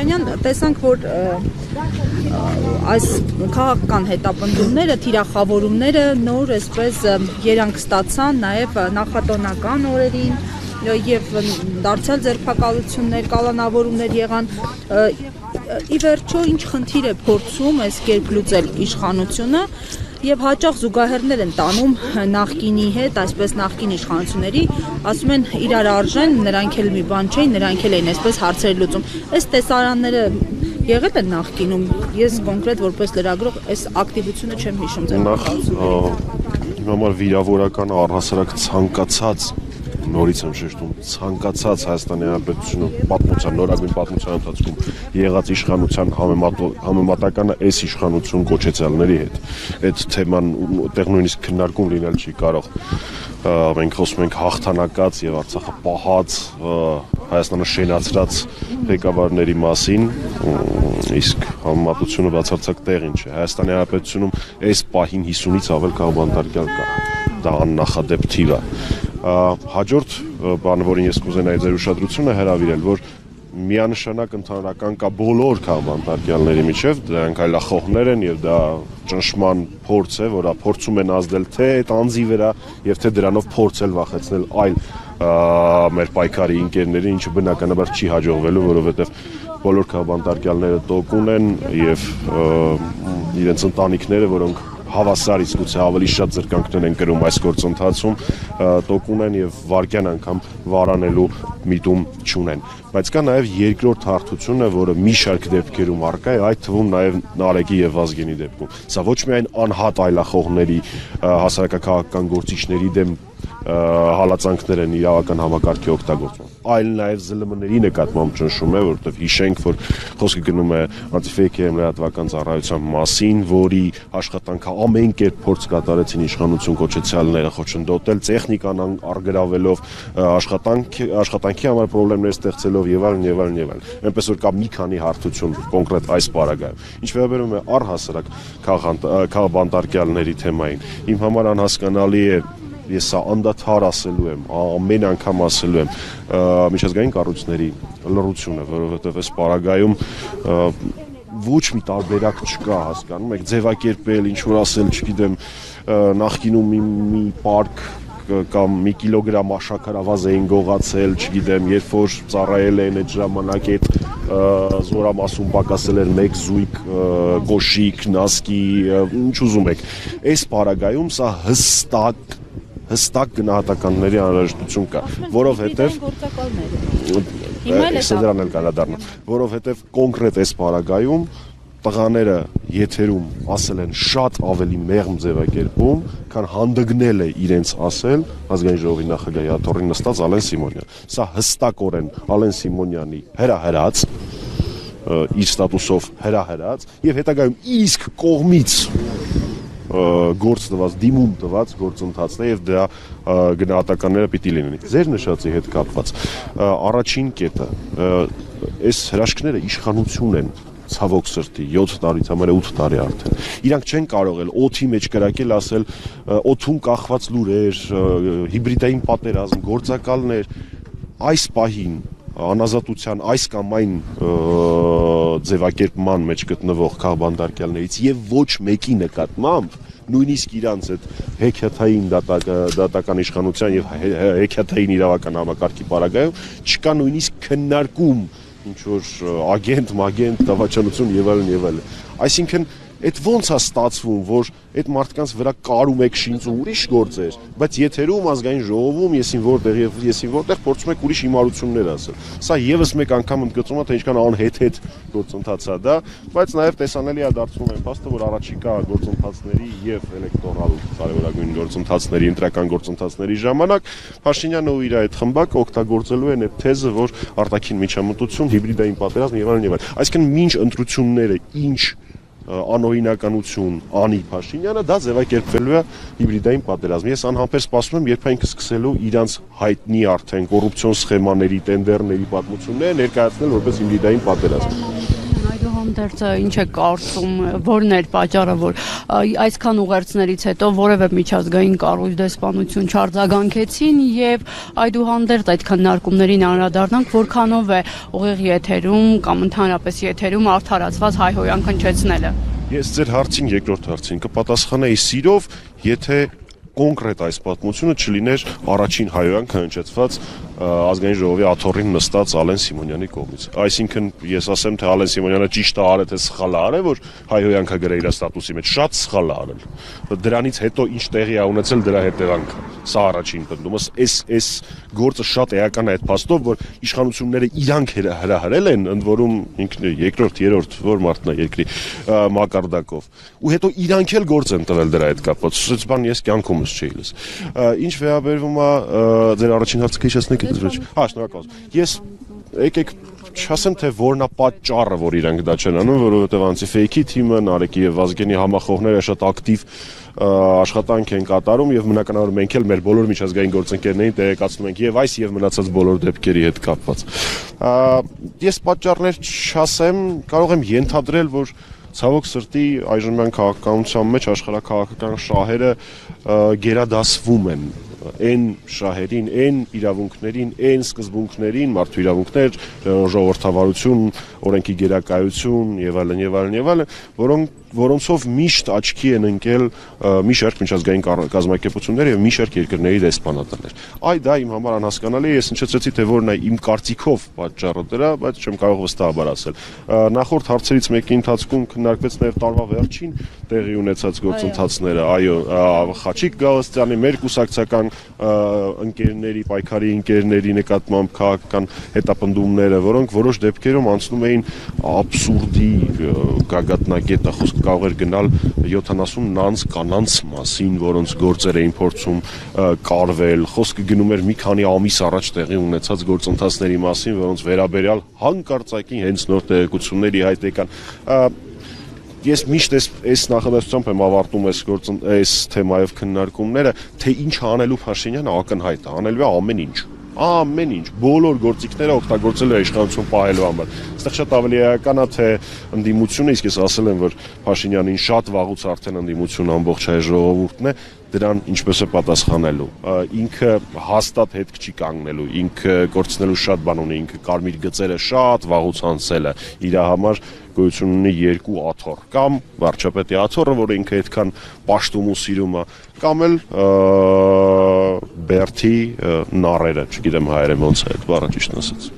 Փաշինյան, տեսանք, որ այս քաղաքական հետապնդումները, թիրախավորումները նոր այսպես երանգ ստացան նաև նախատոնական օրերին եւ դարձյալ ձերբակալություններ, կալանավորումներ եղան։ Ի վերջո ինչ խնդիր է փորձում այս կերպ լուծել իշխանությունը եւ հաճախ զուգահեռներ են տանում նախկինի հետ, այսպես նախկին իշխանությունների, ասում են իրար արժեն, նրանք էլ մի բան չէին, նրանք էլ էին այսպես հարցեր լուծում։ Այս տեսարանները եղել են նախկինում։ Ես կոնկրետ որպես լրագրող այս ակտիվությունը չեմ հիշում ձեր։ Իմ համար վիրավորական առհասարակ ցանկացած նորից եմ շեշտում ցանկացած Հայաստանի Հանրապետությունը պատմության նորագույն պատմության ընթացքում եղած իշխանության համեմատականը այս իշխանություն կոչեցյալների հետ այդ թեման այդտեղ նույնիսկ քննարկում լինել չի կարող մենք խոսում ենք հաղթանակած եւ Արցախը պահած Հայաստանը շենացրած ղեկավարների մասին իսկ համեմատությունը բացարձակ տեղին չէ Հայաստանի Հանրապետությունում այս պահին 50-ից ավել քաղաքապետարյալ կա դա աննախադեպ թիվ է հաջորդ բանը, որին ես կուզենայի ձեր ուշադրությունը հրավիրել, որ միանշանակ ընդհանրական կա բոլոր քաղաքապետարյալների միջև, դրանք այլախոհներ են եւ դա ճնշման փորձ է, որը փորձում են ազդել թե այդ անձի վրա եւ թե դրանով փորձել վախեցնել այլ մեր պայքարի ընկերներին, ինչը բնականաբար չի հաջողվելու, որովհետեւ բոլոր քաղաքապետարյալները տոկուն են եւ իրենց ընտանիքները, որոնք հավասար իսկ գուցե ավելի շատ զրկանքներ են կրում այս գործընթացում տոկուն են եւ վարկյան անգամ վարանելու միտում չունեն բայց կա նաեւ երկրորդ հարթությունը որը մի շարք դեպքերում առկա է այդ թվում նաեւ Նարեկի եւ Վազգենի դեպքում սա ոչ միայն անհատ այլախոհների հասարակական գործիչների դեմ հալածանքներ են իրավական համակարգի օգտագործում այլ նաև ԶԼՄ-ների նկատմամբ ճնշում է որովհետև հիշենք որ խոսքը գնում է անտիֆեյքի լրատվական ծառայության մասին որի աշխատանքը ամեն կերպ փորձ կատարեցին իշխանություն կոչեցյալները խոչընդոտել տեխնիկան արգրավելով աշխատանքի համար խնդիրներ ստեղծելով եւ այլն այնպես որ կա մի քանի հարթություն կոնկրետ այս պարագայում ինչ վերաբերում է առհասարակ քաղաքապետարյալների թեմային իմ համար անհասկանալի է ես սա անդադար ասելու եմ, ամեն անգամ ասելու եմ միջազգային կառույցների լռությունը, որովհետև այս պարագայում ոչ մի տարբերակ չկա հասկանում եք, ձևակերպել, ինչ-որ ասել, չգիտեմ, նախկինում մի պարկ կամ մի կիլոգրամ աշաքարավազ էին գողացել, չգիտեմ, երբ որ ծառայել են այդ ժամանակ այդ զորամասում պակասել էր մեկ զույգ, կոշիկ, նասկի, ինչ ուզում եք, այս պարագայում սա հստակ գնահատականների անհրաժեշտություն կա, որովհետև կոնկրետ այս պարագայում տղաները եթերում ասել են շատ ավելի մեղմ ձևակերպում, քան հանդգնել է իրենց ասել ազգային ժողովի նախագահի աթոռին նստած Ալեն Սիմոնյան։ Սա հստակորեն Ալեն Սիմոնյանի հրահրած, իր ստատուսով հրահրած եւ հետագայում իսկ կողմից գործ տված, դիմում տված գործընթացն է եւ դրա գնահատականները պիտի լինեն։ Ձեր նշածի հետ կապված առաջին կետը այս հրաշքները իշխանություն են ցավոք սրտի 7 տարից համար 8 տարի արդեն։ Իրանք չեն կարող էլ օթի մեջ կրակել ասել օթում կախված լուրեր, հիբրիդային պատերազմ, գործակալներ այս պահին անազատության այս կամ այն ձևակերպման մեջ գտնվող քաղաքապետարյալներից եւ ոչ մեկի նկատմամբ նույնիսկ իրանց այդ հեքիաթային դատական իշխանության եւ հեքիաթային իրավական համակարգի պարագայում չկա նույնիսկ քննարկում ինչ որ ագենտ, դավաճանություն եւ այլն այսինքն այդ ոնց է ստացվում, որ այդ մարդկանց վրա կարում եք շինծ ու ուրիշ գործեր, բայց եթերում ազգային ժողովում եսին որտեղ փորձում եք ուրիշ հիմարություններ ասել։ Սա եւս մեկ անգամ ընդգծում է, թե ինչքան անհեթեթ գործընթաց է դա, բայց նաեւ տեսանելի է դարձնում այն փաստը, որ առաջիկա գործընթացների եւ էլեկտորալ կարևորագույն գործընթացների, ընտրական գործընթացների ժամանակ Փաշինյանը ու իր այդ խմբակը օգտագործելու են այդ թեզը, որ արտաքին միջամտություն, հիբրիդային պատերազմ եւ այլն։ Այսինքն մինչ ընտրությունները ինչ անօրինականություն անի Փաշինյանը դա ձևակերպվելու է հիբրիդային պատերազմ։ Ես անհամբեր սպասում եմ, երբ այն կսկսելու իրանց հայտնի արդեն կոռուպցիոն սխեմաների, տենդերների պատմությունները ներկայացնել որպես հիբրիդային պատերազմ։ Այդուհանդերձ ինչ է կարծում, որն էր պատճառը, որ այսքան ուղերձներից հետո որևէ միջազգային կառույց դեսպանություն չարձագանքեցին եւ այդուհանդերձ այդ քննարկումներին անդրադառնանք, որքանով է ուղիղ եթերում կամ ընդհանրապես եթերում արդարացված հայհոյանք հնչեցնելը։ Ես ձեր հարցին երկրորդ հարցին կպատասխանեի սիրով, եթե կոնկրետ այս պատմությունը չլիներ առաջին հայհոյանքը հնչեցված ազգային ժողովի աթոռին նստած Ալեն Սիմոնյանի կողմից։ Այսինքն ես ասեմ, թե Ալեն Սիմոնյանը ճիշտ է արել, թե սխալ է արել, որ հայհոյանքը գրել իր ստատուսի մեջ, շատ սխալ է արել։ Դրանից հետո ինչ տեղի է ունեցել դրա հետևանքը։ Սա առաջին պնդումս, այս գործը շատ էական է այդ փաստով, որ իշխանությունները իրանք հրահրել են, ընդ որում ինքն երկրորդ, երրորդ, որ մարդն է երկրի մակարդակով։ Ու հետո իրանք էլ գործ են տվել դրա հետ կապված։ Սուց բան ես կյանքումս չէի լս։ Ինչ վերաբերվում է ձեր առաջին հարցը քիչացնեք դրոջ։ Հա, շնորհակալություն։ Ես եկեք չասեմ, թե որն է պատճառը, որ իրանք դա չեն անում, որովհետև անտիֆեյքի թիմը, Նարեկի եւ Վազգենի համախոհները շատ ակտիվ աշխատանք են կատարում եւ բնականաբար մենք էլ մեր բոլոր միջազգային գործընկերներին տեղեկացնում ենք եւ այս եւ մնացած բոլոր դեպքերի հետ կապված։ Ես պատճառներ չասեմ, կարող եմ ենթադրել, որ ցավոք սրտի այժմյան քաղաքականության մեջ աշխարհակաղակական շահերը գերադասվում են այն շահերին, այն իրավունքներին, այն սկզբունքներին, մարդու իրավունքներ, ժողովրդավարություն, օրենքի գերակայություն եւ այլն, որոնցով միշտ աչքի են ընկել մի շարք միջազգային կազմակերպություններ եւ մի շարք երկրների դեսպանատներ։ Այ դա իմ համար անհասկանալի է, ես հնչեցրեցի, թե որն է իմ կարծիքով պատճառը դրա, բայց չեմ կարող վստահաբար ասել։ Նախորդ հարցերից մեկի ընթացքում քննարկվեց նաեւ տարվա վերջին տեղի ունեցած գործընթացները, այո, Խաչիկ Գալստյանի մեր կուսակցական ընկերների, պայքարի ընկերների նկատմամբ քաղաքական հետապնդումները, որոնք որոշ դեպքերում անցնում էին աբսուրդի գագաթնակետը, խոսքը կարող էր գնալ 70 նանց կանանց մասին, որոնց գործեր էին փորձում կարվել, խոսքը գնում էր մի քանի ամիս առաջ տեղի ունեցած գործընթացների մասին, որոնց վերաբերյալ հանկարծակի հենց նոր տեղեկությունների հայտ եկան։ Ես միշտ այս նախադասությամբ եմ ավարտում այս թեմայով քննարկումները, թե ինչ անելու Փաշինյանը ակնհայտ է, անելու է ամեն ինչ, բոլոր գործիքները օգտագործել է իշխանություն պահելու համար։ Այստեղ շատ ավելի էական է, թե ընդդիմությունը, իսկ ես ասել եմ, որ Փաշինյանին շատ վաղուց արդեն ընդդիմությունը ամբողջ հայ ժողովուրդն է, դրան ինչպես է պատասխանելու։ Ինքը հաստատ հետք չի կանգնելու, ինքը կորցնելու շատ բան ունի, ինքը կարմիր գծերը շատ վաղուց անցել է, իր համար գոյություն ունի երկու աթոռ, կամ վարչապետի աթոռը, որը ինքը այդքան պաշտում ու սիրում է, կամ էլ Բերթի նարերը, չգիտեմ հայերեն ոնց է այդ բառը ճիշտ ասած։